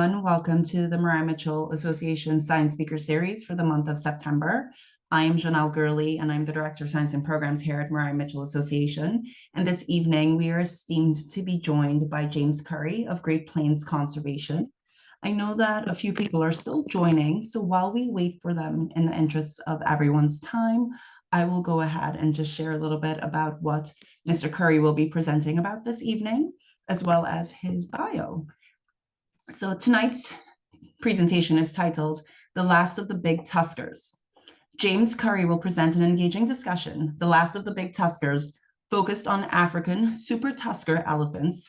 Welcome to the Mariah Mitchell Association Science Speaker Series for the month of September. I am Janelle Gurley, and I'm the Director of Science and Programs here at Mariah Mitchell Association. And this evening, we are esteemed to be joined by James Currie of Great Plains Conservation. I know that a few people are still joining, so while we wait for them in the interest of everyone's time, I will go ahead and just share a little bit about what Mr. Currie will be presenting about this evening, as well as his bio. So tonight's presentation is titled The Last of the Big Tuskers. James Currie will present an engaging discussion, The Last of the Big Tuskers, focused on African super tusker elephants.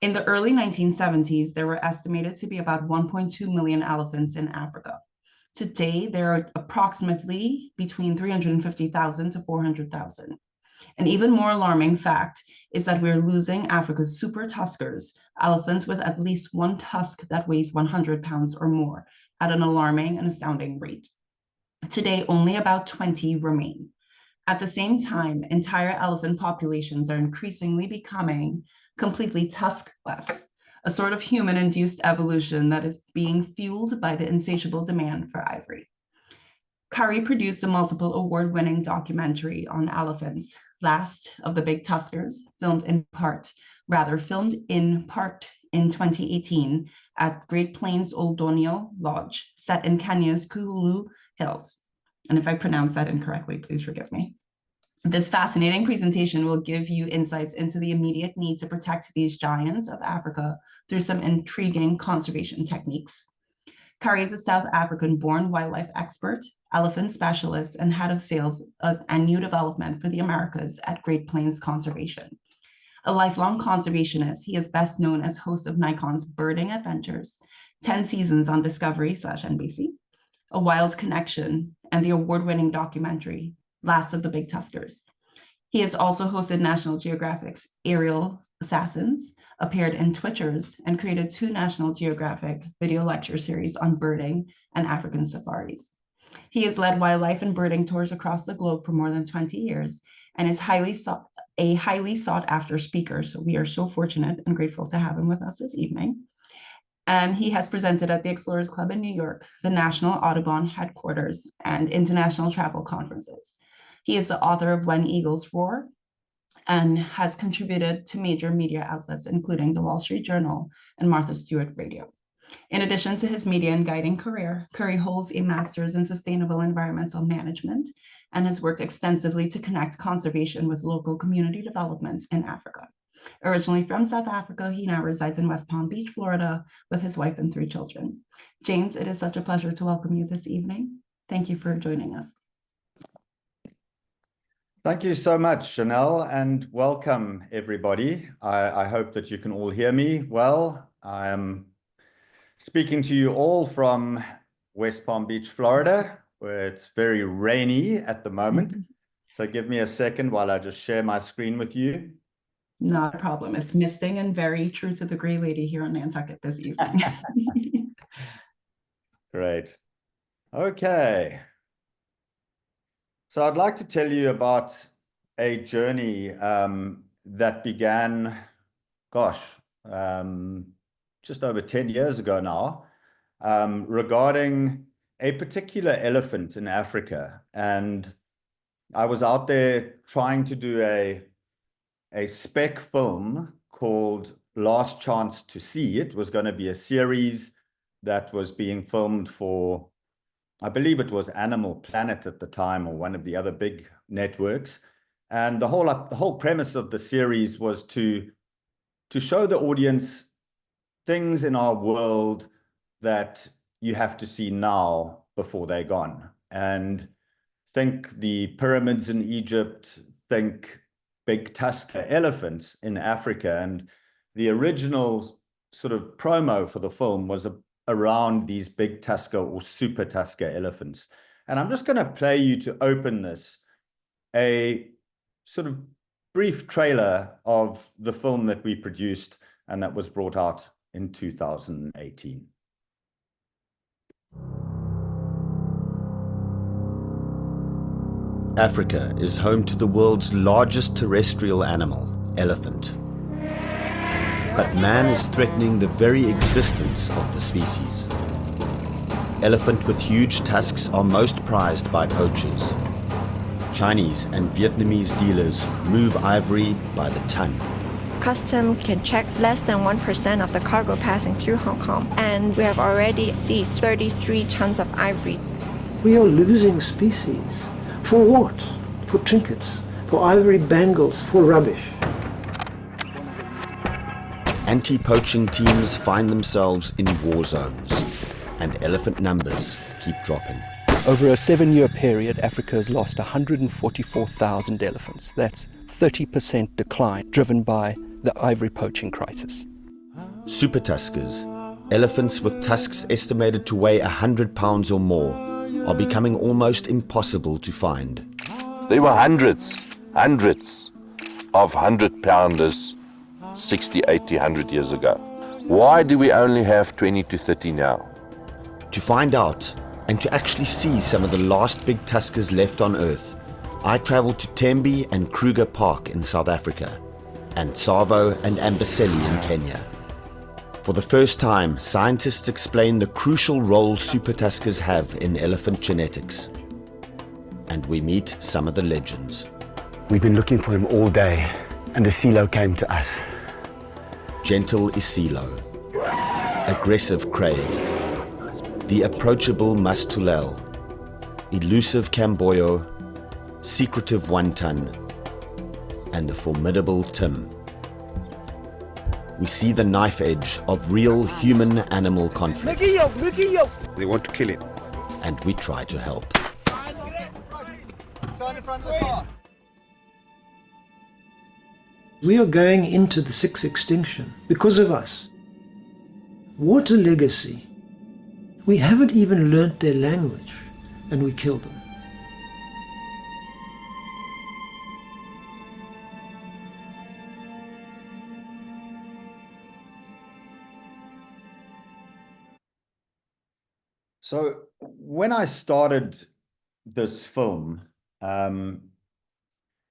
In the early 1970s, there were estimated to be about 1.2 million elephants in Africa. Today, there are approximately between 350,000 to 400,000. An even more alarming fact is that we're losing Africa's super tuskers, elephants with at least one tusk that weighs 100 pounds or more, at an alarming and astounding rate. Today, only about 20 remain. At the same time, entire elephant populations are increasingly becoming completely tuskless, a sort of human-induced evolution that is being fueled by the insatiable demand for ivory. Currie produced the multiple award-winning documentary on elephants, Last of the Big Tuskers, filmed in part in 2018 at Great Plains' Old Donyo Lodge, set in Kenya's Chyulu Hills. And if I pronounce that incorrectly, please forgive me. This fascinating presentation will give you insights into the immediate need to protect these giants of Africa through some intriguing conservation techniques. Currie is a South African-born wildlife expert, elephant specialist, and head of sales and new development for the Americas at Great Plains Conservation. A lifelong conservationist, he is best known as host of Nikon's Birding Adventures, 10 seasons on Discovery/NBC, A Wild Connection, and the award-winning documentary, Last of the Big Tuskers. He has also hosted National Geographic's Aerial Assassins, appeared in Twitchers, and created 2 National Geographic video lecture series on birding and African safaris. He has led wildlife and birding tours across the globe for more than 20 years and is a highly sought after speaker. So we are so fortunate and grateful to have him with us this evening. And he has presented at the Explorers Club in New York, the National Audubon headquarters, and international travel conferences. He is the author of When Eagles Roar and has contributed to major media outlets, including the Wall Street Journal and Martha Stewart Radio. In addition to his media and guiding career, Currie holds a master's in sustainable environmental management and has worked extensively to connect conservation with local community development in Africa. Originally from South Africa, he now resides in West Palm Beach, Florida, with his wife and 3 children. James, it is such a pleasure to welcome you this evening. Thank you for joining us. Thank you so much, Janelle, and welcome, everybody. I hope that you can all hear me well. I'm speaking to you all from West Palm Beach, Florida, where it's very rainy at the moment. So give me a second while I just share my screen with you. Not a problem. It's misting and very true to the gray lady here on Nantucket this evening. Great. Okay. So I'd like to tell you about a journey that began, just over 10 years ago now, regarding a particular elephant in Africa. And I was out there trying to do a spec film called Last Chance to See. It was going to be a series that was being filmed for, I believe it was Animal Planet at the time, or one of the other big networks. And the whole premise of the series was to show the audience things in our world that you have to see now before they're gone. And think the pyramids in Egypt, think big tusker elephants in Africa. And the original sort of promo for the film was around these big tusker or super tusker elephants. And I'm just going to play you, to open this, a sort of brief trailer of the film that we produced and that was brought out in 2018. Africa is home to the world's largest terrestrial animal, elephant. but man is threatening the very existence of the species. Elephant with huge tusks are most prized by poachers. Chinese and Vietnamese dealers move ivory by the ton. Custom can check less than 1% of the cargo passing through Hong Kong, and we have already seized 33 tons of ivory. We are losing species. For what? For trinkets, for ivory bangles, for rubbish. Anti-poaching teams find themselves in war zones, and elephant numbers keep dropping. Over a 7-year period, Africa has lost 144,000 elephants. That's 30% decline, driven by the ivory poaching crisis. Super tuskers, elephants with tusks estimated to weigh 100 pounds or more, are becoming almost impossible to find. There were hundreds of 100-pounders 60, 80, 100 years ago. Why do we only have 20 to 30 now? To find out, and to actually see some of the last big tuskers left on Earth, I travelled to Tembe and Kruger Park in South Africa, and Tsavo and Amboseli in Kenya. For the first time, scientists explain the crucial role super tuskers have in elephant genetics. And we meet some of the legends. We've been looking for him all day, and Isilo came to us. Gentle Isilo, aggressive Craig, the approachable Mastulel, elusive Camboyo, secretive Wantan, and the formidable Tim. We see the knife edge of real human-animal conflict. They want to kill him. And we try to help. We are going into the sixth extinction because of us. What a legacy. We haven't even learnt their language, and we kill them. So when I started this film,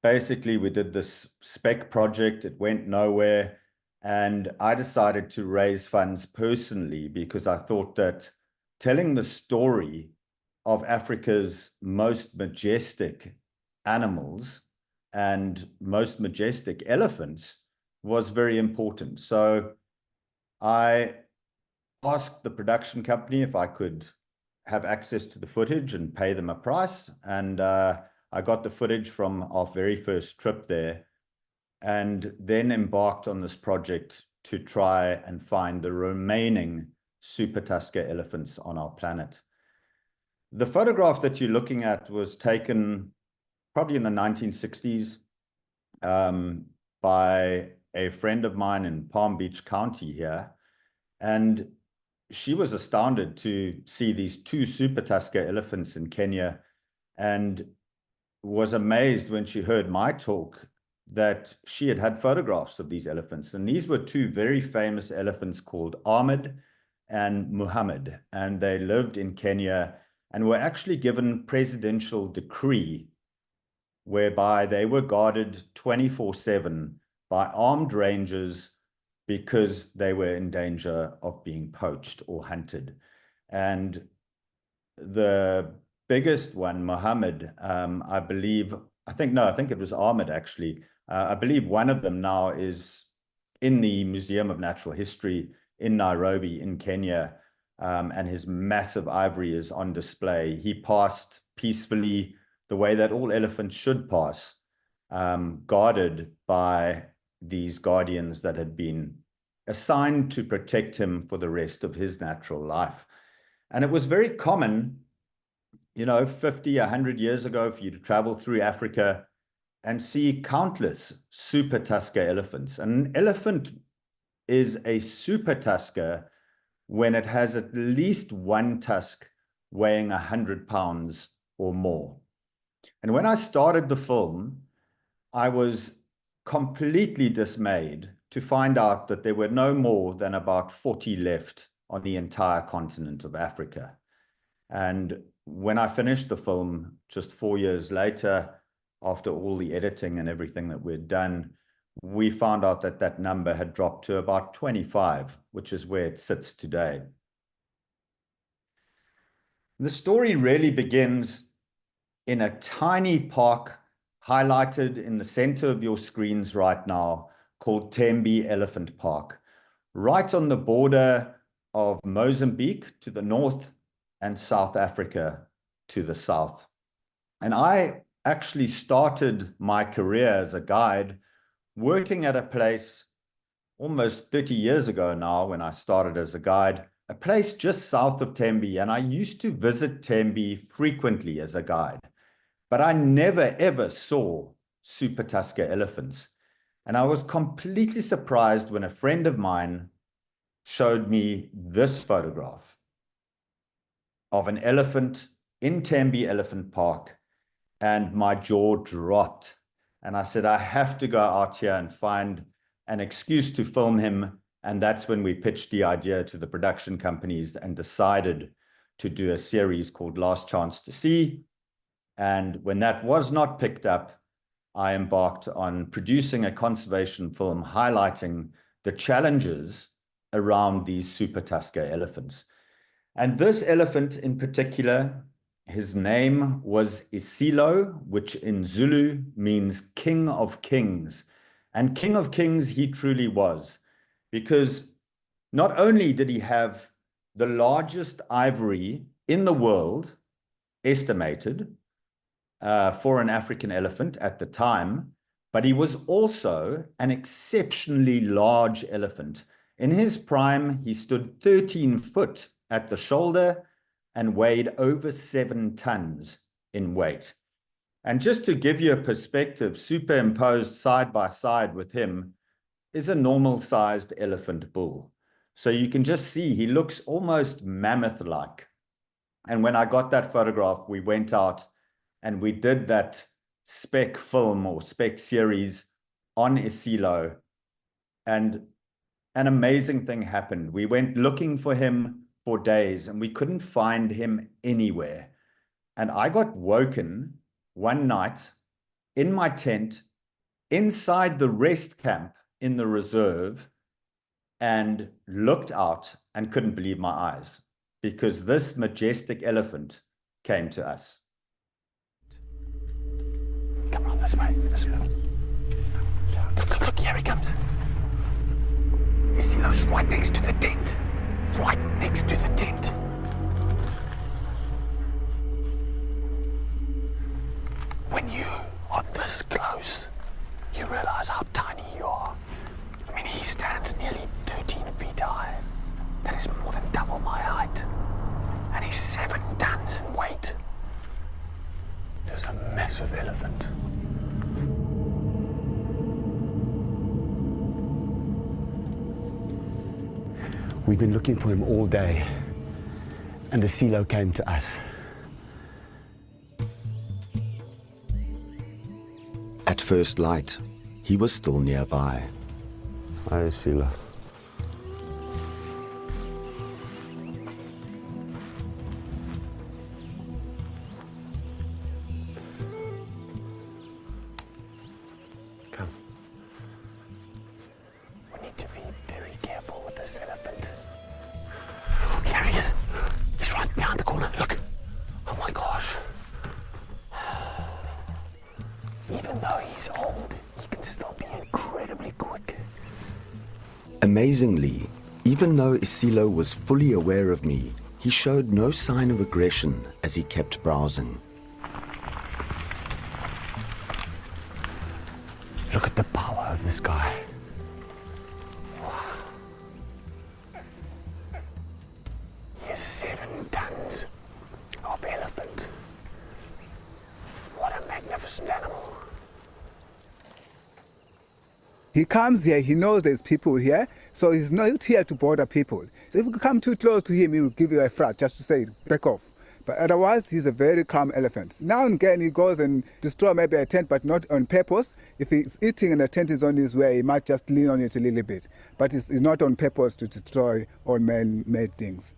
basically we did this spec project, it went nowhere, and I decided to raise funds personally because I thought that telling the story of Africa's most majestic animals and most majestic elephants was very important. So I asked the production company if I could have access to the footage and pay them a price. And I got the footage from our very first trip there, and then embarked on this project to try and find the remaining super tusker elephants on our planet. The photograph that you're looking at was taken probably in the 1960s by a friend of mine in Palm Beach County here. And she was astounded to see these 2 super tusker elephants in Kenya, and was amazed when she heard my talk that she had had photographs of these elephants. And these were 2 very famous elephants called Ahmed and Muhammad, and they lived in Kenya and were actually given presidential decree whereby they were guarded 24/7 by armed rangers because they were in danger of being poached or hunted. And the biggest one, Muhammad, I think it was Ahmed actually. I believe one of them now is in the Museum of Natural History in Nairobi in Kenya, and his massive ivory is on display. He passed peacefully the way that all elephants should pass, guarded by these guardians that had been assigned to protect him for the rest of his natural life. And it was very common, 50, 100 years ago, for you to travel through Africa and see countless super tusker elephants. An elephant is a super tusker when it has at least 1 tusk weighing 100 pounds or more. And when I started the film, I was completely dismayed to find out that there were no more than about 40 left on the entire continent of Africa. And when I finished the film just 4 years later, after all the editing and everything that we'd done, we found out that that number had dropped to about 25, which is where it sits today. The story really begins in a tiny park highlighted in the center of your screens right now, called Tembe Elephant Park, right on the border of Mozambique to the north and South Africa to the south. And I actually started my career as a guide working at a place almost 30 years ago now, when I started as a guide, a place just south of Tembe. And I used to visit Tembe frequently as a guide, but I never ever saw super tusker elephants. And I was completely surprised when a friend of mine showed me this photograph of an elephant in Tembe Elephant Park, and my jaw dropped. And I said, I have to go out here and find an excuse to film him. And that's when we pitched the idea to the production companies and decided to do a series called Last Chance to See. And when that was not picked up, I embarked on producing a conservation film highlighting the challenges around these super tusker elephants. And this elephant in particular, his name was Isilo, which in Zulu means King of Kings. And King of Kings he truly was, because not only did he have the largest ivory in the world, estimated, for an African elephant at the time, but he was also an exceptionally large elephant. In his prime, he stood 13 foot at the shoulder and weighed over 7 tons in weight. And just to give you a perspective, superimposed side by side with him is a normal-sized elephant bull. So you can just see he looks almost mammoth-like. And when I got that photograph, we went out and we did that spec film or spec series on Isilo. And an amazing thing happened. We went looking for him for days and we couldn't find him anywhere. And I got woken one night in my tent inside the rest camp in the reserve and looked out and couldn't believe my eyes, because this majestic elephant came to us. Come on, this way. This way. Look, here he comes. Isilo's right next to the tent. Right next to the tent. When you are this close, you realize how tiny you are. I mean, he stands nearly 13 feet high. That is more than double my height. And he's 7 tons in weight. There's a massive elephant. We've been looking for him all day, and Isilo came to us. At first light, he was still nearby. Hi, Isilo. Come. We need to be very careful with this elephant. Look, here he is. He's right behind the corner. Look. Oh my gosh. Even though he's old, he can still be incredibly quick. Amazingly, even though Isilo was fully aware of me, he showed no sign of aggression as he kept browsing. Look at the power of this guy. He is 7 tons of elephant. What a magnificent animal. He comes here, he knows there's people here, so he's not here to bother people. So if you come too close to him, he will give you a fright just to say, back off. But otherwise, he's a very calm elephant. Now and again, he goes and destroys maybe a tent, but not on purpose. If he's eating and the tent is on his way, he might just lean on it a little bit. But it's not on purpose to destroy all man-made things.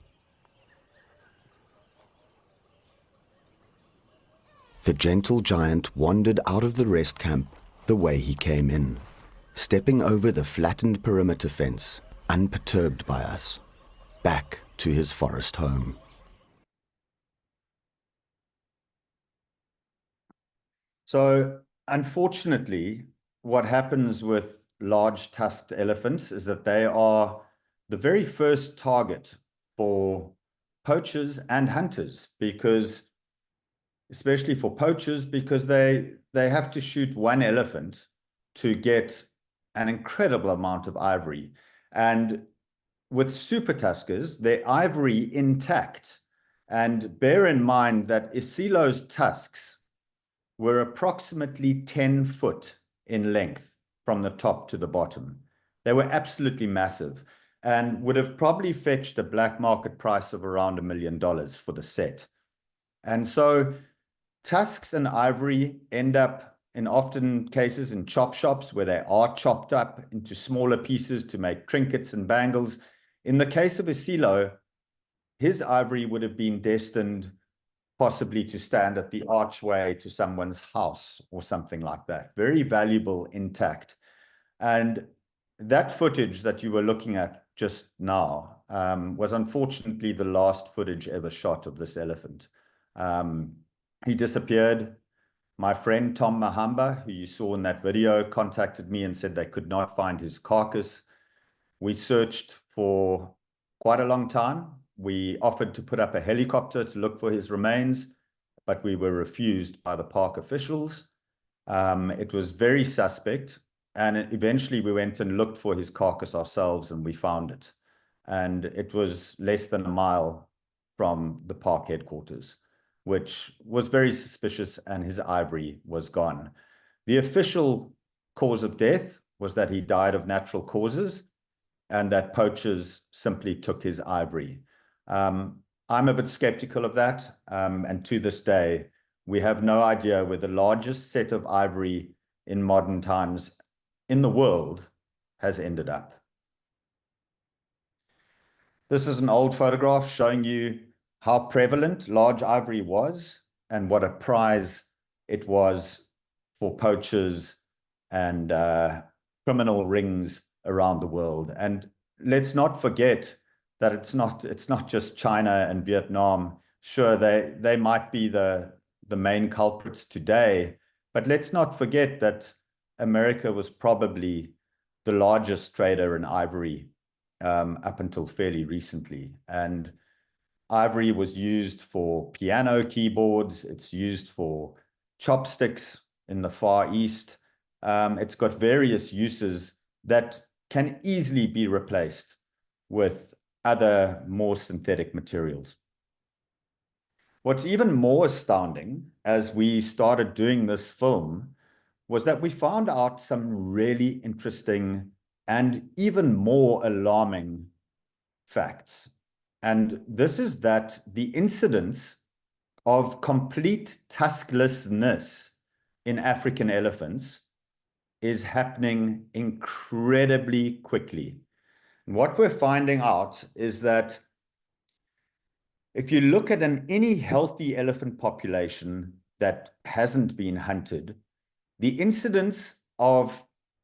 The gentle giant wandered out of the rest camp the way he came in. stepping over the flattened perimeter fence, unperturbed by us, back to his forest home. So, unfortunately, what happens with large tusked elephants is that they are the very first target for poachers and hunters, because especially for poachers, because they have to shoot one elephant to get an incredible amount of ivory. And with super tuskers, their ivory intact. And bear in mind that Chyulu's tusks were approximately 10 foot in length from the top to the bottom. They were absolutely massive and would have probably fetched a black market price of around $1 million for the set. And so tusks and ivory end up in often cases in chop shops where they are chopped up into smaller pieces to make trinkets and bangles. In the case of Chyulu, his ivory would have been destined possibly to stand at the archway to someone's house or something like that. Very valuable, intact. And that footage that you were looking at just now was unfortunately the last footage ever shot of this elephant. He disappeared. My friend Tom Mahamba, who you saw in that video, contacted me and said they could not find his carcass. We searched for quite a long time. We offered to put up a helicopter to look for his remains, but we were refused by the park officials. It was very suspect, and eventually we went and looked for his carcass ourselves, and we found it. And it was less than a mile from the park headquarters, which was very suspicious, and his ivory was gone. The official cause of death was that he died of natural causes, and that poachers simply took his ivory. I'm a bit skeptical of that, and to this day, we have no idea where the largest set of ivory in modern times in the world has ended up. This is an old photograph showing you how prevalent large ivory was and what a prize it was for poachers and criminal rings around the world. And let's not forget that it's not just China and Vietnam. Sure, they might be the main culprits today, but let's not forget that America was probably the largest trader in ivory up until fairly recently. And ivory was used for piano keyboards. It's used for chopsticks in the Far East. It's got various uses that can easily be replaced with other more synthetic materials. What's even more astounding as we started doing this film was that we found out some really interesting and even more alarming facts. And this is that the incidence of complete tusklessness in African elephants is happening incredibly quickly. And what we're finding out is that if you look at any healthy elephant population that hasn't been hunted, the incidence of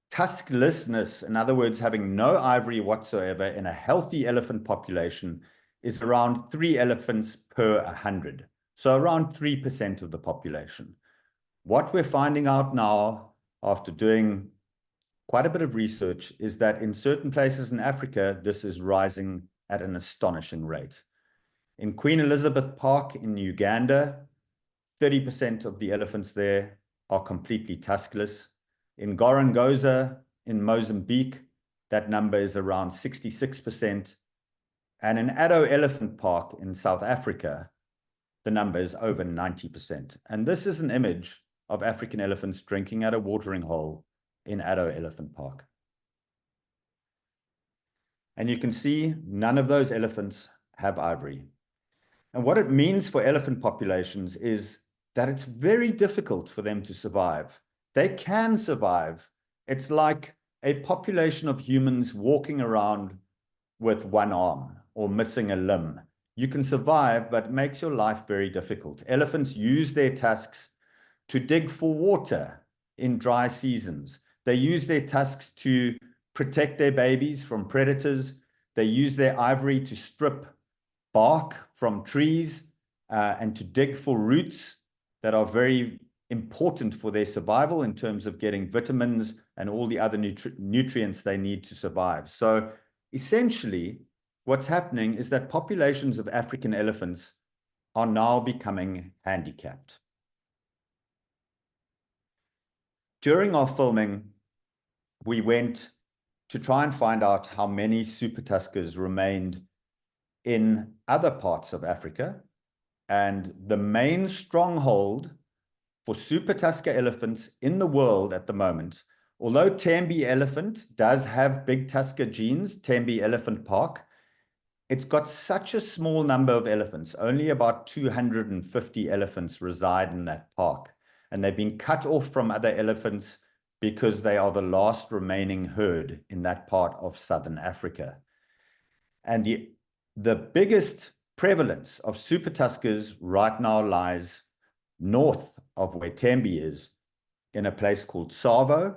tusklessness, in other words, having no ivory whatsoever in a healthy elephant population, is around 3 elephants per 100. So around 3% of the population. What we're finding out now, after doing quite a bit of research, is that in certain places in Africa, this is rising at an astonishing rate. In Queen Elizabeth Park in Uganda, 30% of the elephants there are completely tuskless. In Gorongosa in Mozambique, that number is around 66%. And in Addo Elephant Park in South Africa, the number is over 90%. And this is an image of African elephants drinking at a watering hole in Addo Elephant Park. And you can see none of those elephants have ivory. And what it means for elephant populations is that it's very difficult for them to survive. They can survive. It's like a population of humans walking around with one arm or missing a limb. You can survive, but it makes your life very difficult. Elephants use their tusks to dig for water in dry seasons. They use their tusks to protect their babies from predators. They use their ivory to strip bark from trees and to dig for roots that are very important for their survival in terms of getting vitamins and all the other nutrients they need to survive. So essentially, what's happening is that populations of African elephants are now becoming handicapped. During our filming, we went to try and find out how many super tuskers remained in other parts of Africa. And the main stronghold for super tusker elephants in the world at the moment, although Tembe elephant does have big tusker genes, Tembe Elephant Park, it's got such a small number of elephants. Only about 250 elephants reside in that park. And they've been cut off from other elephants because they are the last remaining herd in that part of Southern Africa. And the biggest prevalence of super tuskers right now lies north of where Tembe is, in a place called Tsavo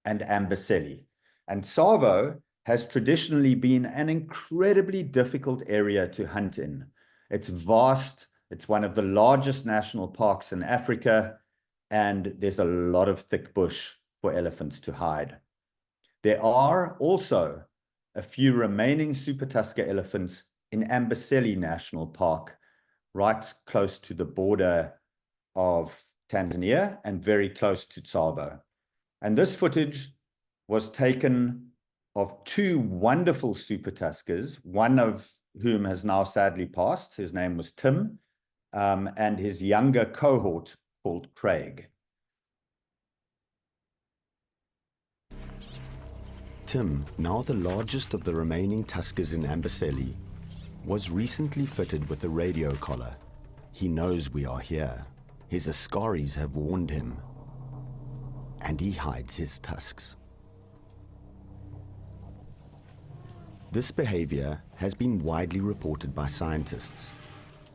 and Amboseli. And Tsavo has traditionally been an incredibly difficult area to hunt in. It's vast, it's one of the largest national parks in Africa, and there's a lot of thick bush for elephants to hide. There are also a few remaining super tusker elephants in Amboseli National Park, right close to the border of Tanzania and very close to Tsavo. And this footage was taken of two wonderful super tuskers, one of whom has now sadly passed. His name was Tim, and his younger cohort called Craig. Tim, now the largest of the remaining tuskers in Amboseli, was recently fitted with a radio collar. He knows we are here. His askaris have warned him, and he hides his tusks. This behavior has been widely reported by scientists.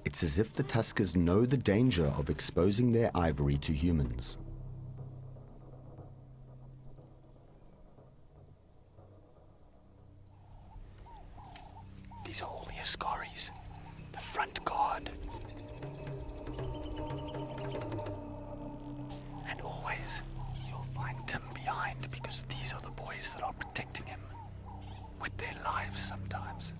It's as if the tuskers know the danger of exposing their ivory to humans. These are all the askaris, the front guard. And always, you'll find Tim behind, because these are the boys that are protecting him with their lives sometimes.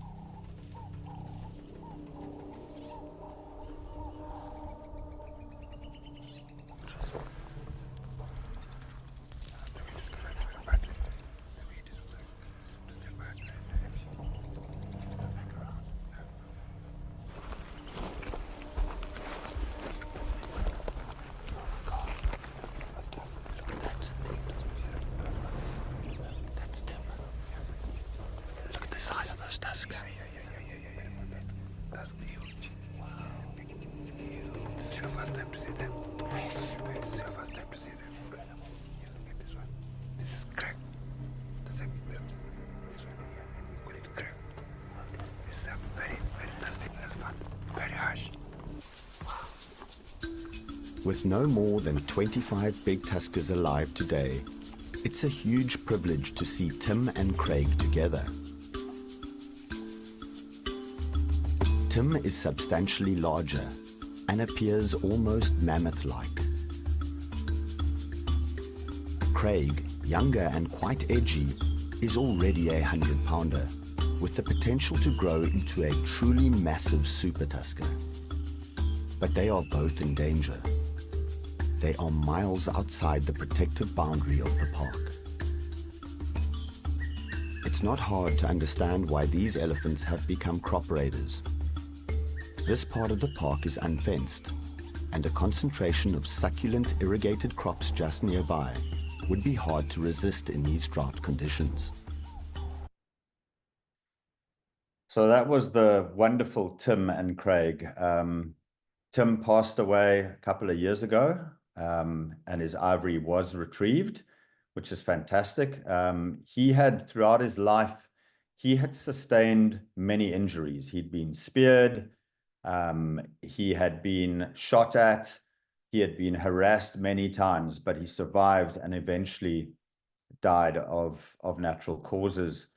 Size of those tusks. That's huge. Wow. This is your first time to see them. Yes. This is your first time to see them. Incredible. This one. This is Craig. The second one. We call it Craig. This is a very, very nasty elephant. Very harsh. Wow. With no more than 25 big tuskers alive today, it's a huge privilege to see Tim and Craig together. Tim is substantially larger and appears almost mammoth-like. Craig, younger and quite edgy, is already a 100-pounder, with the potential to grow into a truly massive super tusker. But they are both in danger. They are miles outside the protective boundary of the park. It's not hard to understand why these elephants have become crop raiders. This part of the park is unfenced, and a concentration of succulent irrigated crops just nearby would be hard to resist in these drought conditions. So that was the wonderful Tim and Craig. Tim passed away a couple of years ago, and his ivory was retrieved, which is fantastic. He had, throughout his life, he had sustained many injuries. He'd been speared, he had been shot at, he had been harassed many times, but he survived and eventually died of natural causes.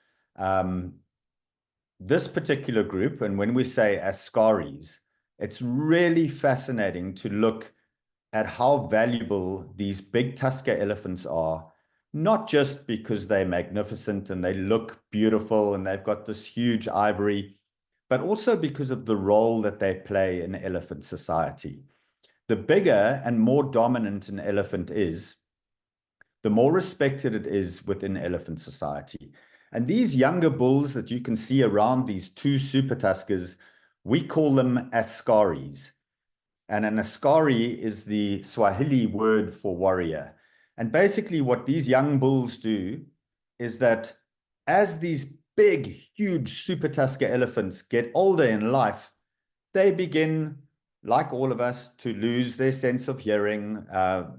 This particular group, and when we say ascaris, it's really fascinating to look at how valuable these big tusker elephants are, not just because they're magnificent and they look beautiful and they've got this huge ivory, but also because of the role that they play in elephant society. The bigger and more dominant an elephant is, the more respected it is within elephant society. And these younger bulls that you can see around these two super tuskers, we call them ascaris. And an askari is the Swahili word for warrior. And basically what these young bulls do is that as these big, huge super tusker elephants get older in life, they begin, like all of us, to lose their sense of hearing.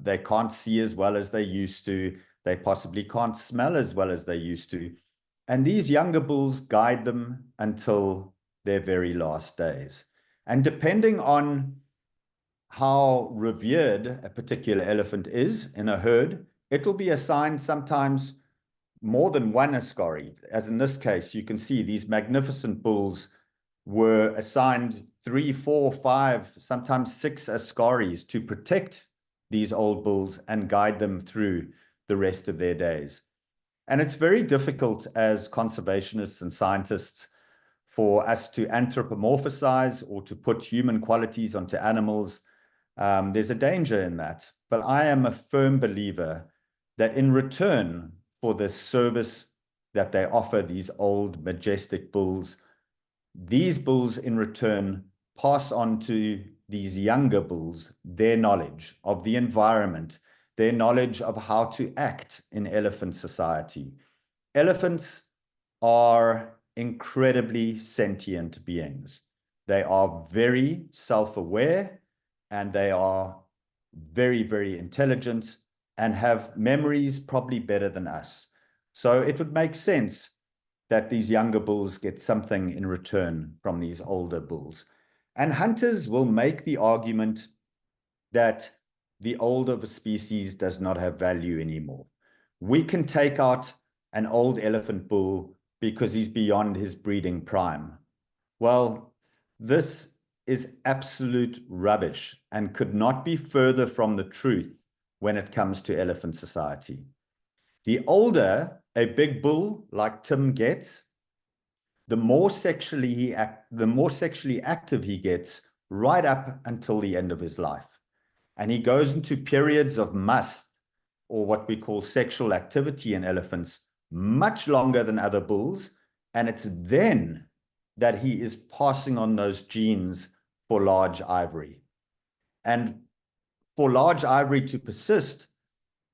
They can't see as well as they used to. They possibly can't smell as well as they used to. And these younger bulls guide them until their very last days. And depending on how revered a particular elephant is in a herd, it will be assigned sometimes more than one askari. As in this case, you can see these magnificent bulls were assigned 3, 4, 5, sometimes 6 askaris to protect these old bulls and guide them through the rest of their days. And it's very difficult as conservationists and scientists for us to anthropomorphize or to put human qualities onto animals. There's a danger in that. But I am a firm believer that in return for this service that they offer these old, majestic bulls, these bulls in return pass on to these younger bulls their knowledge of the environment, their knowledge of how to act in elephant society. Elephants are incredibly sentient beings. They are very self-aware, and they are very, very intelligent and have memories probably better than us. So it would make sense that these younger bulls get something in return from these older bulls. And hunters will make the argument that the older of a species does not have value anymore. We can take out an old elephant bull because he's beyond his breeding prime. Well, this is absolute rubbish and could not be further from the truth when it comes to elephant society. The older a big bull like Tim gets, the more sexually active he gets right up until the end of his life. And he goes into periods of must, or what we call sexual activity in elephants, much longer than other bulls. And it's then that he is passing on those genes for large ivory. And for large ivory to persist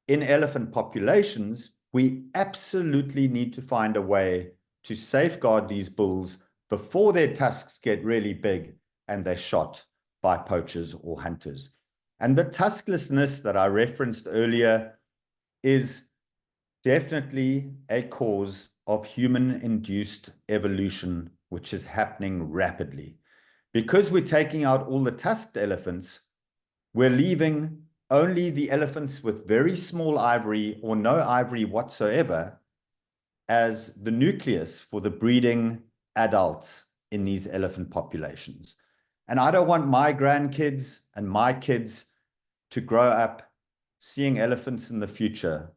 in elephant populations, we absolutely need to find a way to safeguard these bulls before their tusks get really big and they're shot by poachers or hunters. And the tusklessness that I referenced earlier is definitely a cause of human-induced evolution, which is happening rapidly. Because we're taking out all the tusked elephants, we're leaving only the elephants with very small ivory or no ivory whatsoever as the nucleus for the breeding adults in these elephant populations. And I don't want my grandkids and my kids to grow up seeing elephants in the future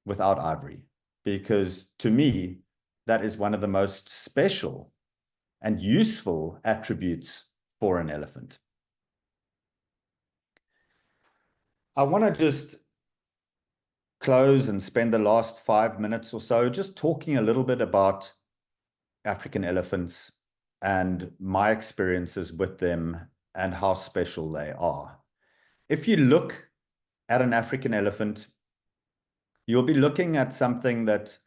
without ivory, because to me, that is one of the most special and useful attributes for an elephant. I want to just close and spend the last 5 minutes or so just talking a little bit about African elephants and my experiences with them and how special they are. If you look at an African elephant, you'll be looking at something that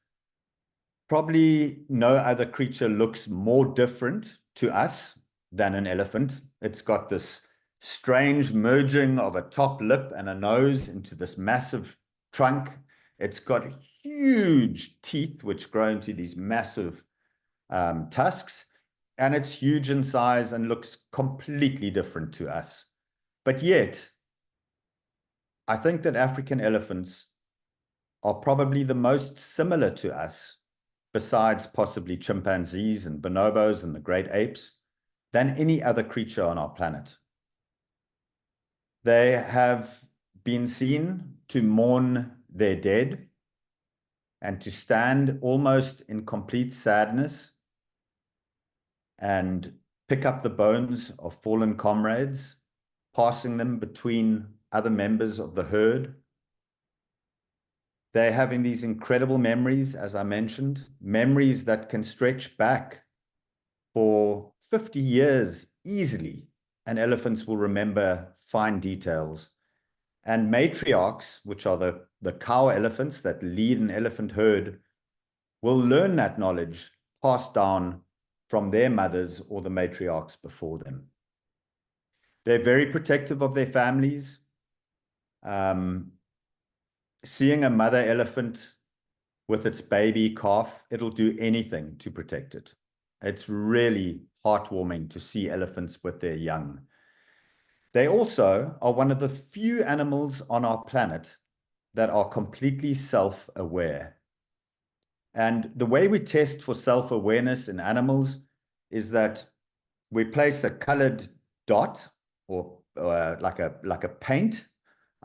probably no other creature looks more different to us than an elephant. It's got this strange merging of a top lip and a nose into this massive trunk. It's got huge teeth which grow into these massive tusks, and it's huge in size and looks completely different to us. But yet, I think that African elephants are probably the most similar to us, besides possibly chimpanzees and bonobos and the great apes, than any other creature on our planet. They have been seen to mourn their dead and to stand almost in complete sadness and pick up the bones of fallen comrades, passing them between other members of the herd. They're having these incredible memories, as I mentioned, memories that can stretch back for 50 years easily, and elephants will remember fine details. And matriarchs, which are the cow elephants that lead an elephant herd, will learn that knowledge passed down from their mothers or the matriarchs before them. They're very protective of their families. Seeing a mother elephant with its baby calf, it'll do anything to protect it. It's really heartwarming to see elephants with their young. They also are one of the few animals on our planet that are completely self-aware. And the way we test for self-awareness in animals is that we place a colored dot or like a paint,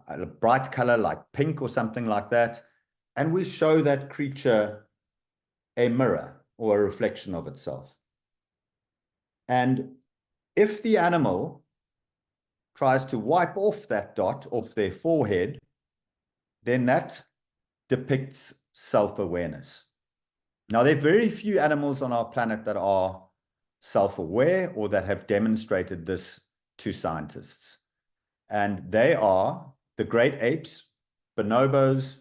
a bright color like pink or something like that, and we show that creature a mirror or a reflection of itself. And if the animal tries to wipe off that dot off their forehead, then that depicts self-awareness. Now, there are very few animals on our planet that are self-aware or that have demonstrated this to scientists. And they are the great apes, bonobos,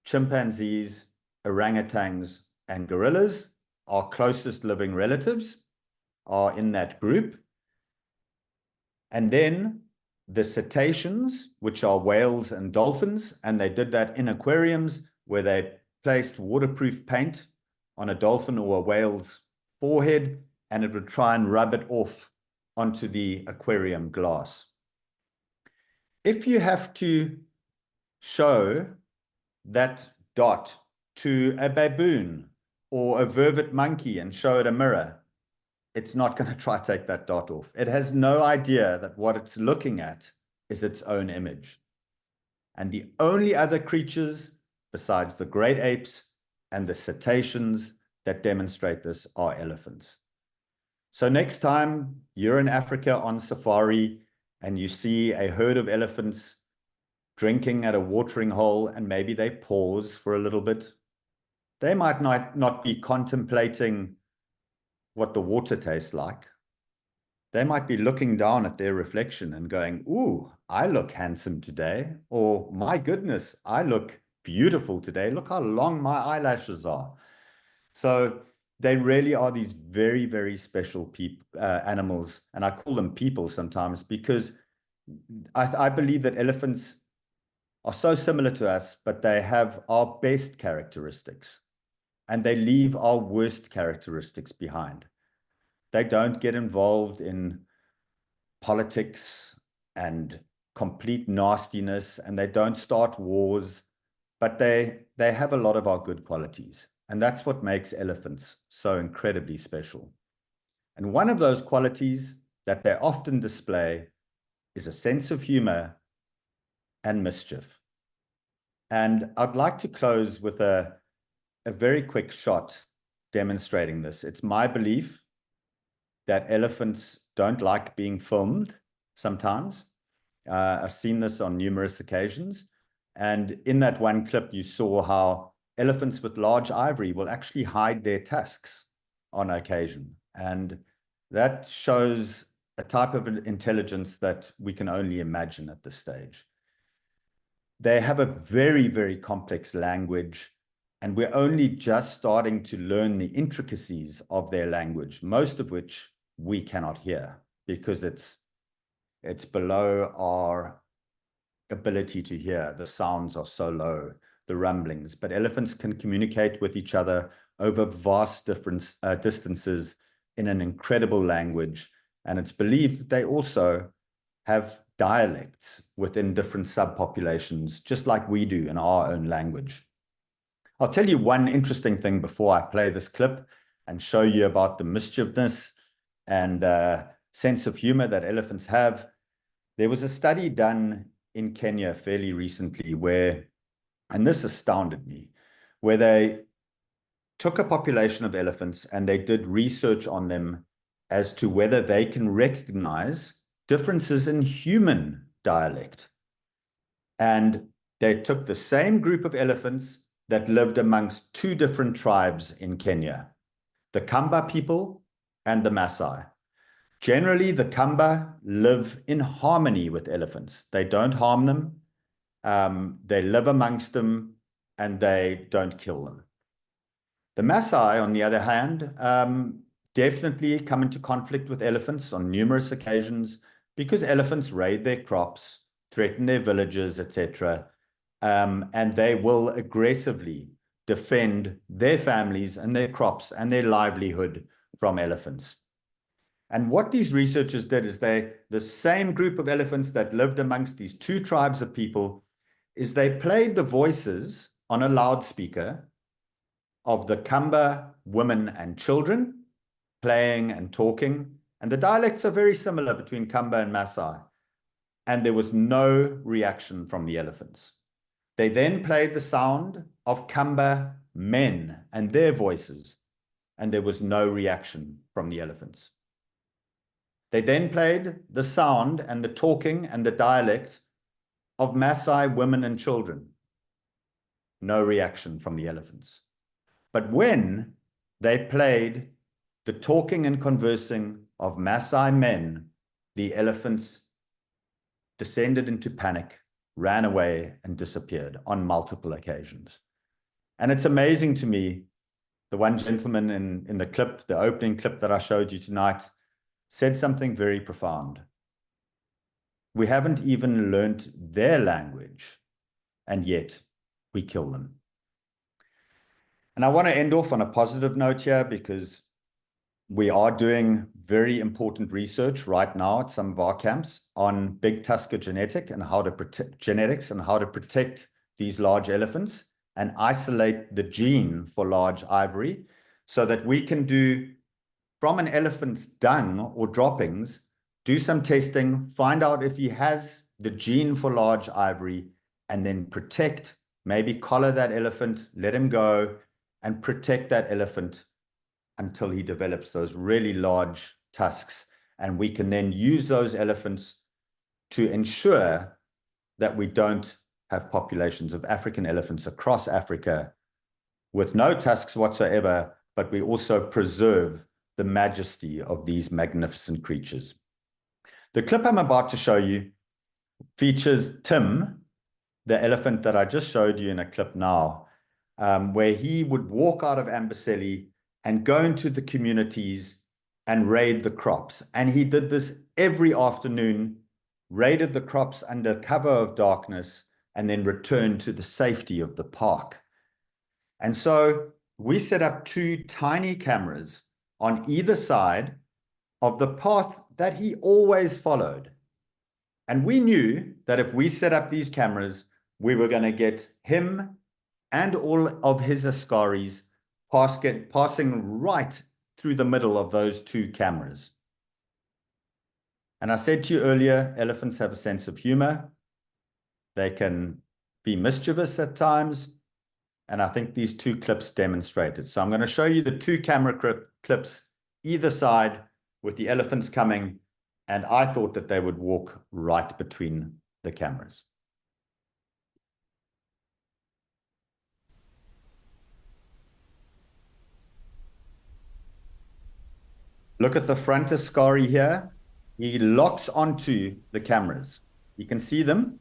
chimpanzees, orangutans, and gorillas. Our closest living relatives are in that group. And then the cetaceans, which are whales and dolphins, and they did that in aquariums where they placed waterproof paint on a dolphin or a whale's forehead, and it would try and rub it off onto the aquarium glass. If you have to show that dot to a baboon or a vervet monkey and show it a mirror, it's not going to try to take that dot off. It has no idea that what it's looking at is its own image. And the only other creatures besides the great apes and the cetaceans that demonstrate this are elephants. So next time you're in Africa on safari and you see a herd of elephants drinking at a watering hole and maybe they pause for a little bit, they might not be contemplating what the water tastes like. They might be looking down at their reflection and going, ooh, I look handsome today. Or my goodness, I look beautiful today. Look how long my eyelashes are. So they really are these very, very special animals. And I call them people sometimes because I believe that elephants are so similar to us, but they have our best characteristics and they leave our worst characteristics behind. They don't get involved in politics and complete nastiness, and they don't start wars, but they have a lot of our good qualities. And that's what makes elephants so incredibly special. And one of those qualities that they often display is a sense of humor and mischief. And I'd like to close with a very quick shot demonstrating this. It's my belief that elephants don't like being filmed sometimes. I've seen this on numerous occasions. And in that one clip, you saw how elephants with large ivory will actually hide their tusks on occasion. And that shows a type of intelligence that we can only imagine at this stage. They have a very, very complex language, and we're only just starting to learn the intricacies of their language, most of which we cannot hear because it's below our ability to hear. The sounds are so low, the rumblings, but elephants can communicate with each other over vast distances in an incredible language. And it's believed that they also have dialects within different subpopulations, just like we do in our own language. I'll tell you one interesting thing before I play this clip and show you about the mischievousness and sense of humor that elephants have. There was a study done in Kenya fairly recently where, and this astounded me, where they took a population of elephants and they did research on them as to whether they can recognize differences in human dialect. And they took the same group of elephants that lived amongst two different tribes in Kenya, the Kamba people and the Maasai. Generally, the Kamba live in harmony with elephants. They don't harm them. They live amongst them and they don't kill them. The Maasai, on the other hand, definitely come into conflict with elephants on numerous occasions because elephants raid their crops, threaten their villages, etc. And they will aggressively defend their families and their crops and their livelihood from elephants. And what these researchers did is the same group of elephants that lived amongst these two tribes of people, is they played the voices on a loudspeaker of the Kamba women and children playing and talking. And the dialects are very similar between Kamba and Maasai. And there was no reaction from the elephants. They then played the sound of Kamba men and their voices, and there was no reaction from the elephants. They then played the sound and the talking and the dialect of Maasai women and children. No reaction from the elephants. But when they played the talking and conversing of Maasai men, the elephants descended into panic, ran away, and disappeared on multiple occasions. And it's amazing to me, the one gentleman in the clip, the opening clip that I showed you tonight, said something very profound. We haven't even learnt their language, and yet we kill them. And I want to end off on a positive note here because we are doing very important research right now at some of our camps on big tusker genetics and how to protect these large elephants and isolate the gene for large ivory so that we can do, from an elephant's dung or droppings, do some testing, find out if he has the gene for large ivory, and then protect, maybe collar that elephant, let him go, and protect that elephant until he develops those really large tusks. And we can then use those elephants to ensure that we don't have populations of African elephants across Africa with no tusks whatsoever, but we also preserve the majesty of these magnificent creatures. The clip I'm about to show you features Tim, the elephant that I just showed you in a clip now, where he would walk out of Amboseli and go into the communities and raid the crops. And he did this every afternoon, raided the crops under cover of darkness, and then returned to the safety of the park. And so we set up two tiny cameras on either side of the path that he always followed. And we knew that if we set up these cameras, we were going to get him and all of his askaris passing right through the middle of those two cameras. And I said to you earlier, elephants have a sense of humor. They can be mischievous at times. And I think these two clips demonstrate it. So I'm going to show you the two camera clips either side with the elephants coming. And I thought that they would walk right between the cameras. Look at the front askari here. He locks onto the cameras. You can see them.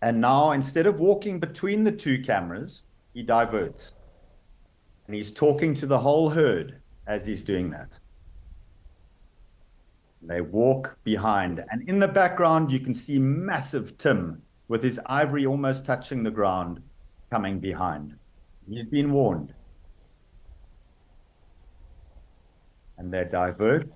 And now, instead of walking between the two cameras, he diverts. And he's talking to the whole herd as he's doing that. They walk behind. And in the background, you can see massive Tim with his ivory almost touching the ground coming behind. He's been warned. And they divert.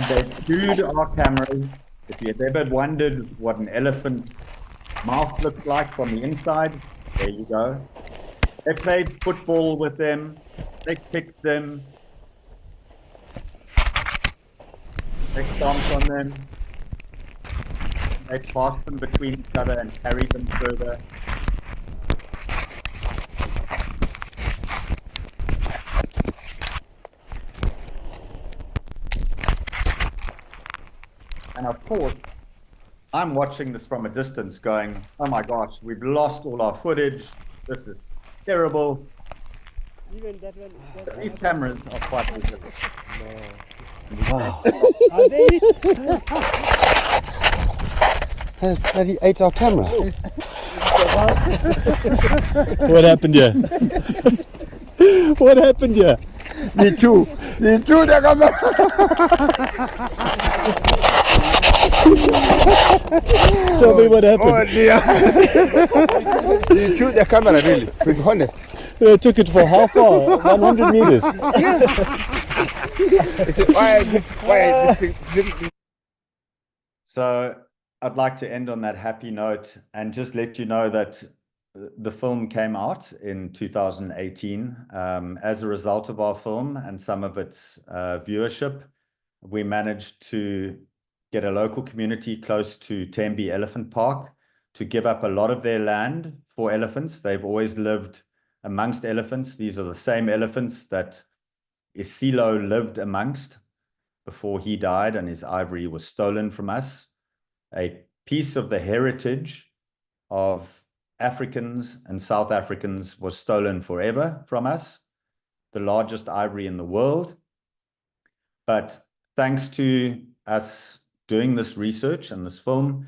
they flew our cameras. If you've ever wondered what an elephant's mouth looks like from the inside, there you go. They played football with them. They kicked them. They stomped on them. They passed them between each other and carried them further. And of course, I'm watching this from a distance going, oh my gosh, we've lost all our footage. This is terrible. Even that one. But these cameras are quite resilient. Wow. Are they? He ate our camera. What happened here? What happened here? The two, they come back. Tell me what happened. Oh dear. They chewed the camera, really, to be honest. They took it for how far? 100 meters. They said, why this thing? So I'd like to end on that happy note and just let you know that the film came out in 2018. As a result of our film and some of its viewership, we managed to get a local community close to Tembe Elephant Park to give up a lot of their land for elephants. They've always lived amongst elephants. These are the same elephants that Chyulu lived amongst before he died and his ivory was stolen from us. A piece of the heritage of Africans and South Africans was stolen forever from us, the largest ivory in the world. But thanks to us doing this research and this film,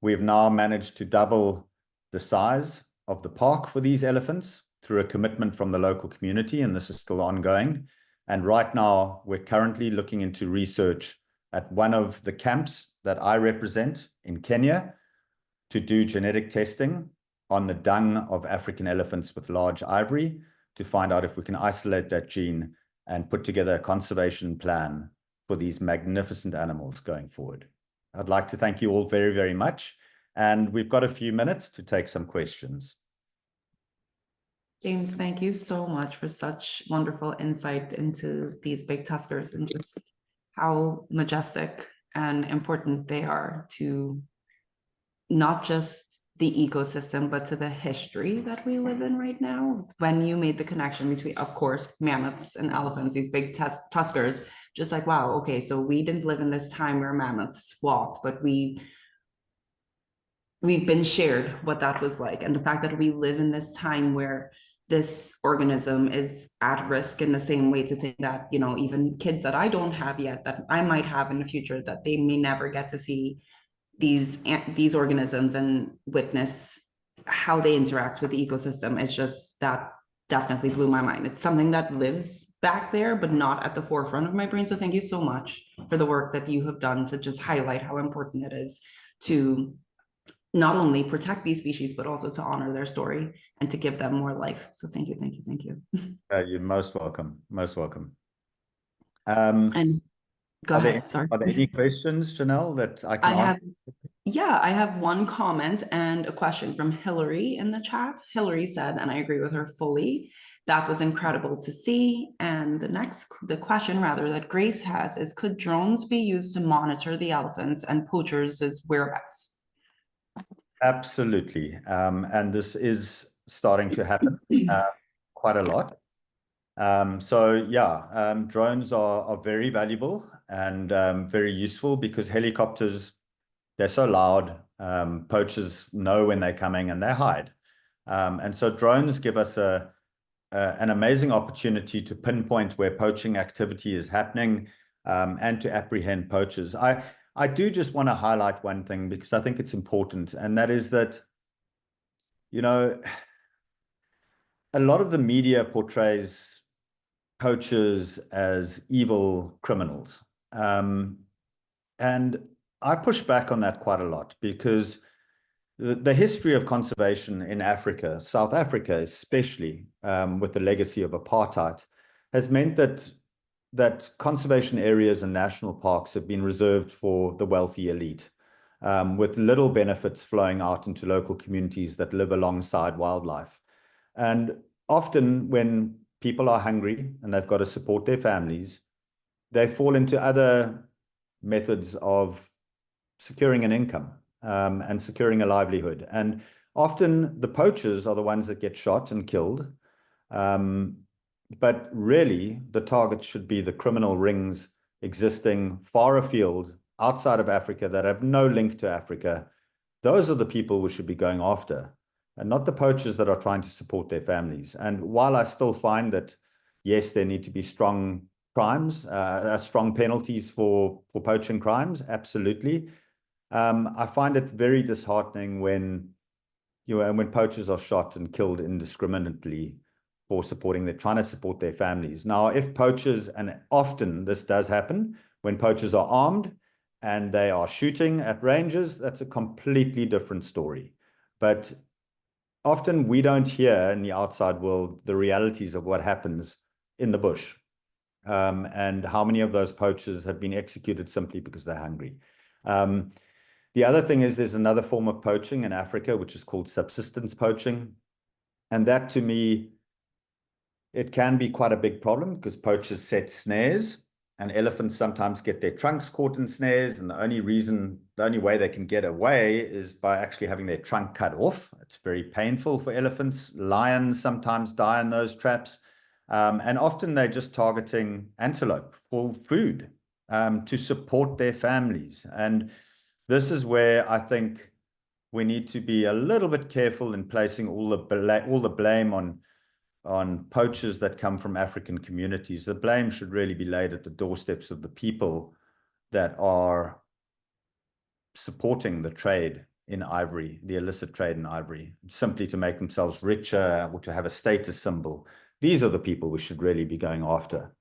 we've now managed to double the size of the park for these elephants through a commitment from the local community, and this is still ongoing. And right now, we're currently looking into research at one of the camps that I represent in Kenya to do genetic testing on the dung of African elephants with large ivory to find out if we can isolate that gene and put together a conservation plan for these magnificent animals going forward. I'd like to thank you all very, very much. And we've got a few minutes to take some questions. James, thank you so much for such wonderful insight into these big tuskers and just how majestic and important they are to not just the ecosystem, but to the history that we live in right now. When you made the connection between, of course, mammoths and elephants, these big tuskers, just like, wow, okay, so we didn't live in this time where mammoths walked, but we've been shared what that was like. And the fact that we live in this time where this organism is at risk in the same way, to think that, you know, even kids that I don't have yet, that I might have in the future, that they may never get to see these organisms and witness how they interact with the ecosystem. It's just, that definitely blew my mind. It's something that lives back there, but not at the forefront of my brain. So thank you so much for the work that you have done to just highlight how important it is to not only protect these species, but also to honor their story and to give them more life. So thank you, thank you, thank you. You're most welcome, most welcome. And go ahead, sorry. Are there any questions, Janelle, that I can answer? Yeah, I have one comment and a question from Hillary in the chat. Hillary said, and I agree with her fully, that was incredible to see. And the question rather that Grace has is, could drones be used to monitor the elephants and poachers' whereabouts? Absolutely. And this is starting to happen quite a lot. So yeah, drones are very valuable and very useful because helicopters, they're so loud, poachers know when they're coming and they hide. And so drones give us an amazing opportunity to pinpoint where poaching activity is happening and to apprehend poachers. I do just want to highlight one thing because I think it's important, and that is that, you know, a lot of the media portrays poachers as evil criminals. And I push back on that quite a lot because the history of conservation in Africa, South Africa especially, with the legacy of apartheid, has meant that that conservation areas and national parks have been reserved for the wealthy elite, with little benefits flowing out into local communities that live alongside wildlife. And often when people are hungry and they've got to support their families, they fall into other methods of securing an income and securing a livelihood. And often the poachers are the ones that get shot and killed. But really, the targets should be the criminal rings existing far afield, outside of Africa, that have no link to Africa. Those are the people we should be going after, and not the poachers that are trying to support their families. And while I still find that, yes, there need to be strong crimes, strong penalties for poaching crimes, absolutely. I find it very disheartening when, when poachers are shot and killed indiscriminately for trying to support their families. Now, if poachers, and often this does happen, when poachers are armed and they are shooting at ranges, that's a completely different story. But often we don't hear in the outside world the realities of what happens in the bush, and how many of those poachers have been executed simply because they're hungry. The other thing is there's another form of poaching in Africa, which is called subsistence poaching. And that, to me, it can be quite a big problem because poachers set snares, and elephants sometimes get their trunks caught in snares. And the only way they can get away is by actually having their trunk cut off. It's very painful for elephants. Lions sometimes die in those traps. And often they're just targeting antelope for food, to support their families. And this is where I think we need to be a little bit careful in placing all the blame on poachers that come from African communities. The blame should really be laid at the doorsteps of the people that are supporting the trade in ivory, the illicit trade in ivory, simply to make themselves richer or to have a status symbol. These are the people we should really be going after.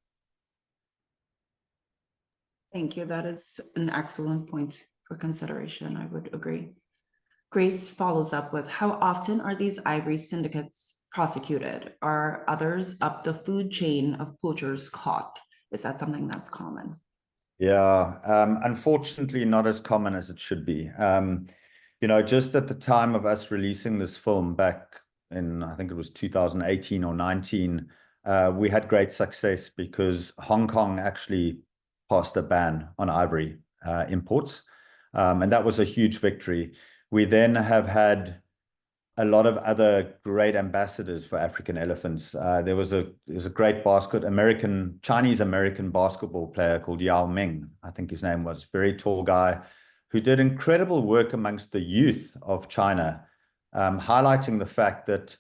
Thank you. That is an excellent point for consideration. I would agree. Grace follows up with, how often are these ivory syndicates prosecuted? Are others up the food chain of poachers caught? Is that something that's common? Yeah, unfortunately not as common as it should be. Just at the time of us releasing this film back in, I think it was 2018 or 19, we had great success because Hong Kong actually passed a ban on ivory imports. And that was a huge victory. We then have had a lot of other great ambassadors for African elephants. There was a great Chinese-American basketball player called Yao Ming, I think his name was, very tall guy, who did incredible work amongst the youth of China, highlighting the fact that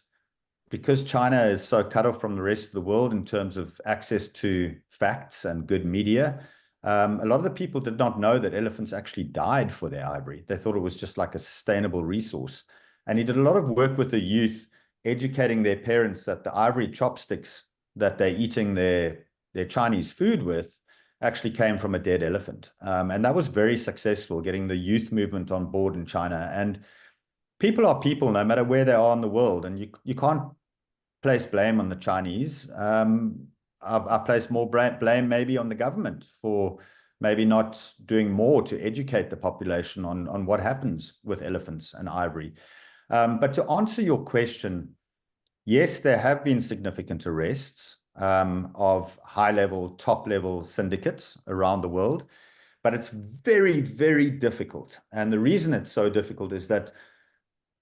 because China is so cut off from the rest of the world in terms of access to facts and good media, a lot of the people did not know that elephants actually died for their ivory. They thought it was just like a sustainable resource. And he did a lot of work with the youth, educating their parents that the ivory chopsticks that they're eating their Chinese food with actually came from a dead elephant. And that was very successful, getting the youth movement on board in China. And people are people, no matter where they are in the world. And you can't place blame on the Chinese. I place more blame maybe on the government for maybe not doing more to educate the population on what happens with elephants and ivory. But to answer your question, yes, there have been significant arrests of high-level, top-level syndicates around the world, but it's very, very difficult. And the reason it's so difficult is that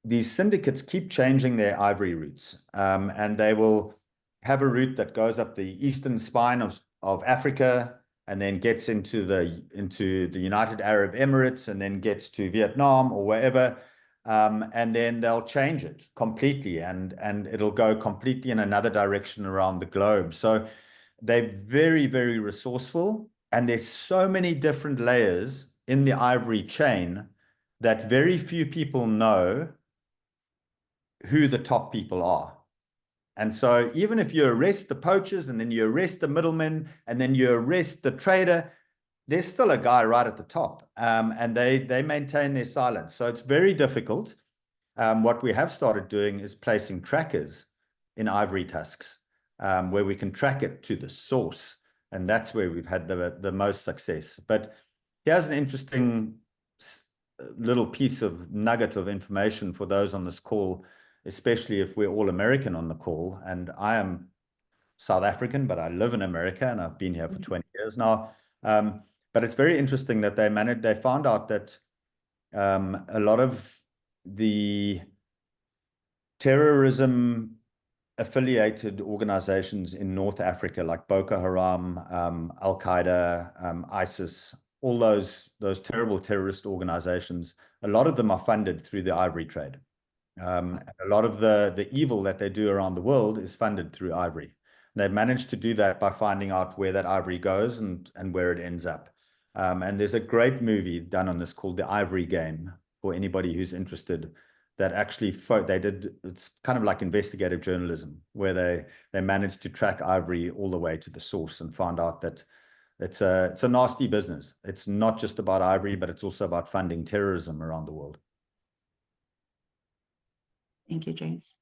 these syndicates keep changing their ivory routes, and they will have a route that goes up the eastern spine of Africa and then gets into the United Arab Emirates and then gets to Vietnam or wherever. And then they'll change it completely and it'll go completely in another direction around the globe. So they're very, very resourceful, and there's so many different layers in the ivory chain that very few people know who the top people are. And so even if you arrest the poachers and then you arrest the middlemen and then you arrest the trader, there's still a guy right at the top, and they maintain their silence. So it's very difficult. What we have started doing is placing trackers in ivory tusks, where we can track it to the source. And that's where we've had the most success. But here's an interesting little piece of nugget of information for those on this call, especially if we're all American on the call. And I am South African, but I live in America and I've been here for 20 years now. But it's very interesting that they found out that a lot of the terrorism affiliated organizations in North Africa, like Boko Haram, Al-Qaeda, ISIS, all those terrible terrorist organizations, a lot of them are funded through the ivory trade. A lot of the evil that they do around the world is funded through ivory. And they've managed to do that by finding out where that ivory goes and where it ends up. And there's a great movie done on this called The Ivory Game, for anybody who's interested, that actually it's kind of like investigative journalism, where they managed to track ivory all the way to the source and found out that it's a nasty business. It's not just about ivory, but it's also about funding terrorism around the world. Thank you, James.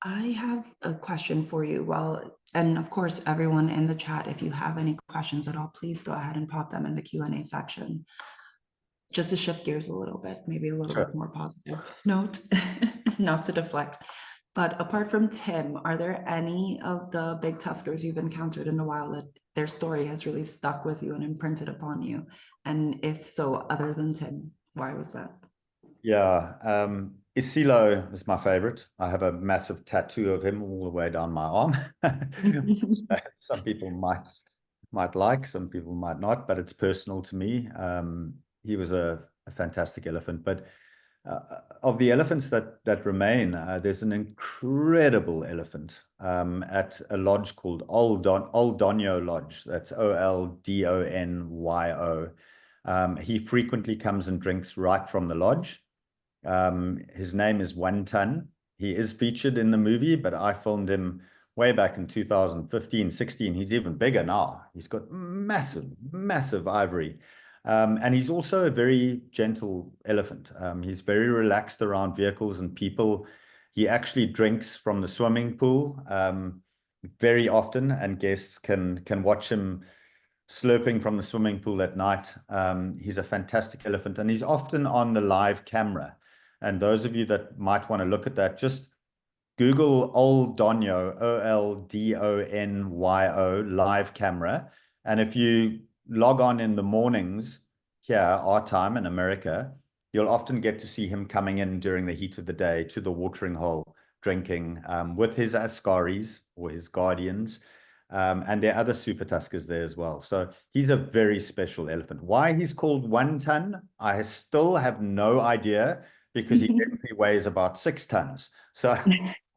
I have a question for you. Well, and of course, everyone in the chat, if you have any questions at all, please go ahead and pop them in the Q&A section. Just to shift gears a little bit, maybe a little bit more positive note, not to deflect. But apart from Tim, are there any of the big tuskers you've encountered in the wild that their story has really stuck with you and imprinted upon you? And if so, other than Tim, why was that? Yeah, Chyulu is my favorite. I have a massive tattoo of him all the way down my arm. Some people might like, some people might not, but it's personal to me. He was a fantastic elephant. But of the elephants that remain, there's an incredible elephant at a lodge called Old Donyo Lodge. That's Oldonyo. He frequently comes and drinks right from the lodge. His name is 1 Ton. He is featured in the movie, but I filmed him way back in 2015, 16. He's even bigger now. He's got massive ivory. And he's also a very gentle elephant. He's very relaxed around vehicles and people. He actually drinks from the swimming pool very often, and guests can watch him slurping from the swimming pool at night. He's a fantastic elephant, and he's often on the live camera. And those of you that might want to look at that, just Google Old Donyo, Oldonyo, live camera. And if you log on in the mornings here, our time in America, you'll often get to see him coming in during the heat of the day to the watering hole, drinking with his askaris or his guardians. And there are other super tuskers there as well. So he's a very special elephant. Why he's called 1 Ton, I still have no idea, because he definitely weighs about 6 tons. So I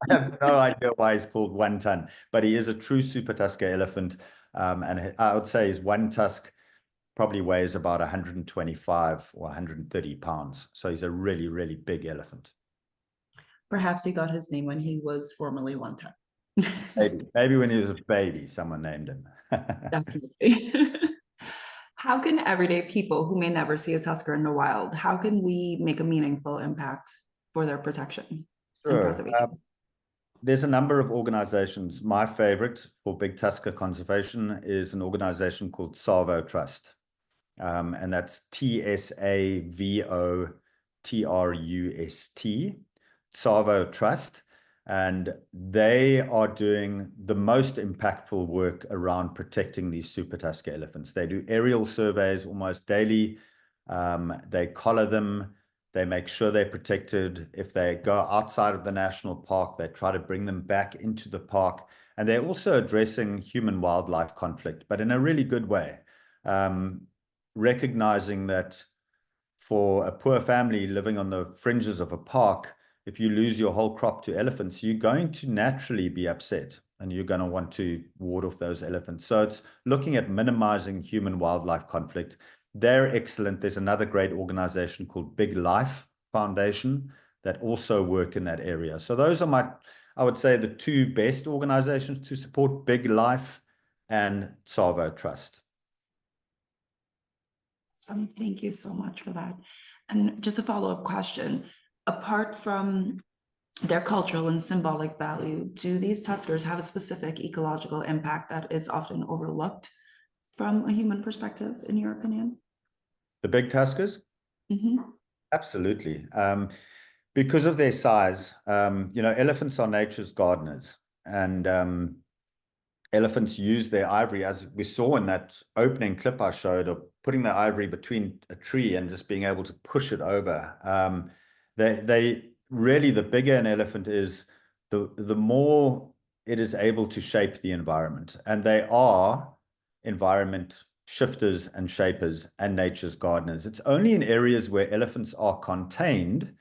have no idea why he's called 1 Ton, but he is a true super tusker elephant. And I would say his one tusk probably weighs about 125 or 130 pounds. So he's a really, really big elephant. Perhaps he got his name when he was formerly 1 Ton. Maybe when he was a baby, someone named him. Definitely. How can everyday people who may never see a tusker in the wild, how can we make a meaningful impact for their protection and preservation? There's a number of organizations. My favorite for big tusker conservation is an organization called Tsavo Trust. And that's TSAVO TRUST, Tsavo Trust. And they are doing the most impactful work around protecting these super tusker elephants. They do aerial surveys almost daily. They collar them. They make sure they're protected. If they go outside of the national park, they try to bring them back into the park. And they're also addressing human-wildlife conflict, but in a really good way. Recognizing that for a poor family living on the fringes of a park, if you lose your whole crop to elephants, you're going to naturally be upset and you're going to want to ward off those elephants. So it's looking at minimizing human-wildlife conflict. They're excellent. There's another great organization called Big Life Foundation that also work in that area. So those are I would say, the two best organizations to support: Big Life and Tsavo Trust. Awesome. Thank you so much for that. And just a follow-up question. Apart from their cultural and symbolic value, do these tuskers have a specific ecological impact that is often overlooked from a human perspective, in your opinion? The big tuskers? Mm-hmm. Absolutely. Because of their size, elephants are nature's gardeners, and elephants use their ivory, as we saw in that opening clip I showed, of putting their ivory between a tree and just being able to push it over. They really, the bigger an elephant is, the more it is able to shape the environment, and they are environment shifters and shapers and nature's gardeners. It's only in areas where elephants are contained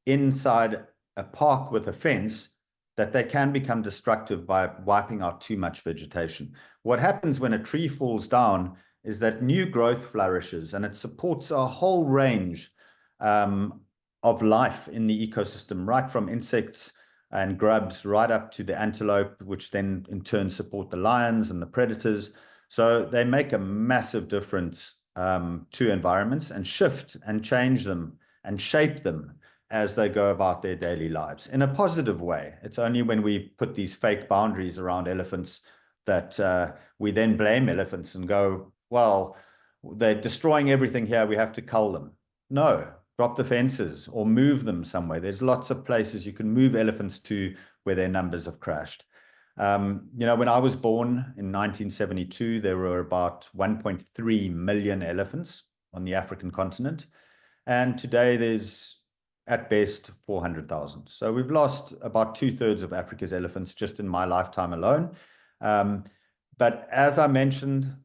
inside a park with a fence that they can become destructive by wiping out too much vegetation. What happens when a tree falls down is that new growth flourishes, and it supports a whole range of life in the ecosystem, right from insects and grubs right up to the antelope, which then in turn support the lions and the predators. So they make a massive difference to environments, and shift and change them and shape them as they go about their daily lives in a positive way. It's only when we put these fake boundaries around elephants that we then blame elephants and go, well, they're destroying everything here, we have to cull them. No, drop the fences or move them somewhere. There's lots of places you can move elephants to where their numbers have crashed. When I was born in 1972, there were about 1.3 million elephants on the African continent. And today there's at best 400,000. So we've lost about 2/3 of Africa's elephants just in my lifetime alone. But as I mentioned,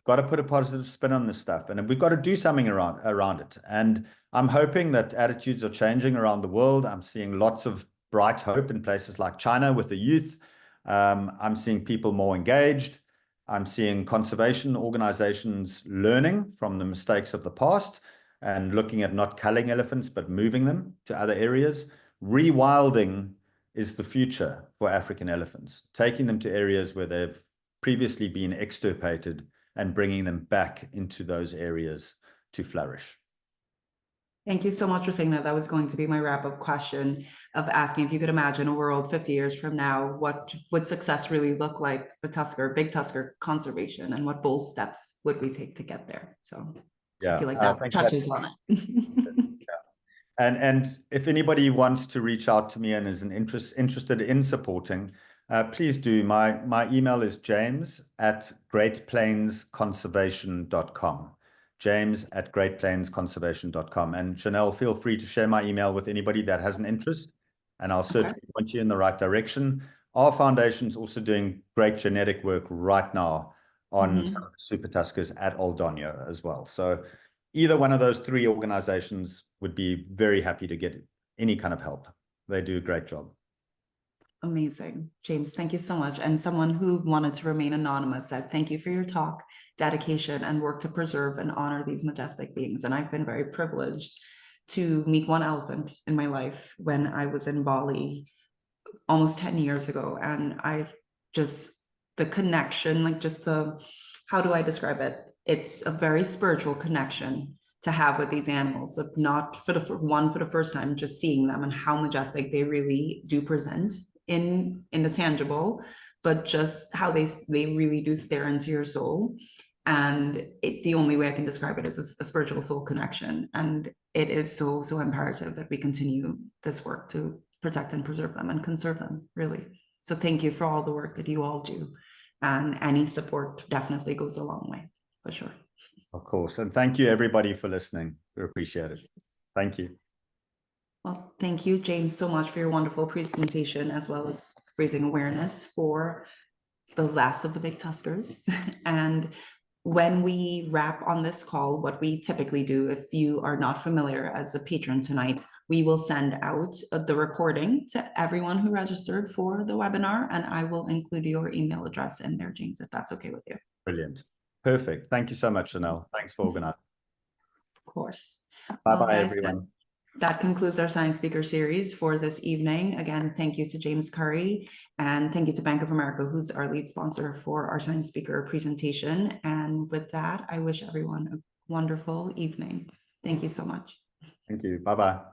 got to put a positive spin on this stuff, and we've got to do something around it. And I'm hoping that attitudes are changing around the world. I'm seeing lots of bright hope in places like China with the youth. I'm seeing people more engaged. I'm seeing conservation organizations learning from the mistakes of the past and looking at not culling elephants, but moving them to other areas. Rewilding is the future for African elephants, taking them to areas where they've previously been extirpated and bringing them back into those areas to flourish. Thank you so much for saying that. That was going to be my wrap-up question, of asking if you could imagine a world 50 years from now, what would success really look like for tusker, big tusker conservation, and what bold steps would we take to get there? So yeah, I feel like that touches on it. Yeah. And if anybody wants to reach out to me and is interested in supporting, please do. My email is james@greatplainsconservation.com. james@greatplainsconservation.com. And Janelle, feel free to share my email with anybody that has an interest, and I'll certainly point you in the right direction. Our foundation's also doing great genetic work right now on some of the super tuskers at Old Donyo as well. So either one of those three organizations would be very happy to get any kind of help. They do a great job. Amazing. James, thank you so much. And someone who wanted to remain anonymous said, thank you for your talk, dedication, and work to preserve and honor these majestic beings. And I've been very privileged to meet one elephant in my life when I was in Bali almost 10 years ago. And the connection, how do I describe it? It's a very spiritual connection to have with these animals, of not for the first time, just seeing them and how majestic they really do present in the tangible, but just how they really do stare into your soul. And the only way I can describe it is a spiritual soul connection. And it is so imperative that we continue this work to protect and preserve them and conserve them, really. So thank you for all the work that you all do. And any support definitely goes a long way, for sure. Of course. And thank you, everybody, for listening. We appreciate it. Thank you. Well, thank you, James, so much for your wonderful presentation, as well as raising awareness for the last of the big tuskers. And when we wrap on this call, what we typically do, if you are not familiar as a patron tonight, we will send out the recording to everyone who registered for the webinar, and I will include your email address in there, James, if that's okay with you. Brilliant. Perfect. Thank you so much, Janelle. Thanks for organizing. Of course. Bye-bye, everyone. That concludes our science speaker series for this evening. Again, thank you to James Currie, and thank you to Bank of America, who's our lead sponsor for our science speaker presentation. And with that, I wish everyone a wonderful evening. Thank you so much. Thank you. Bye-bye.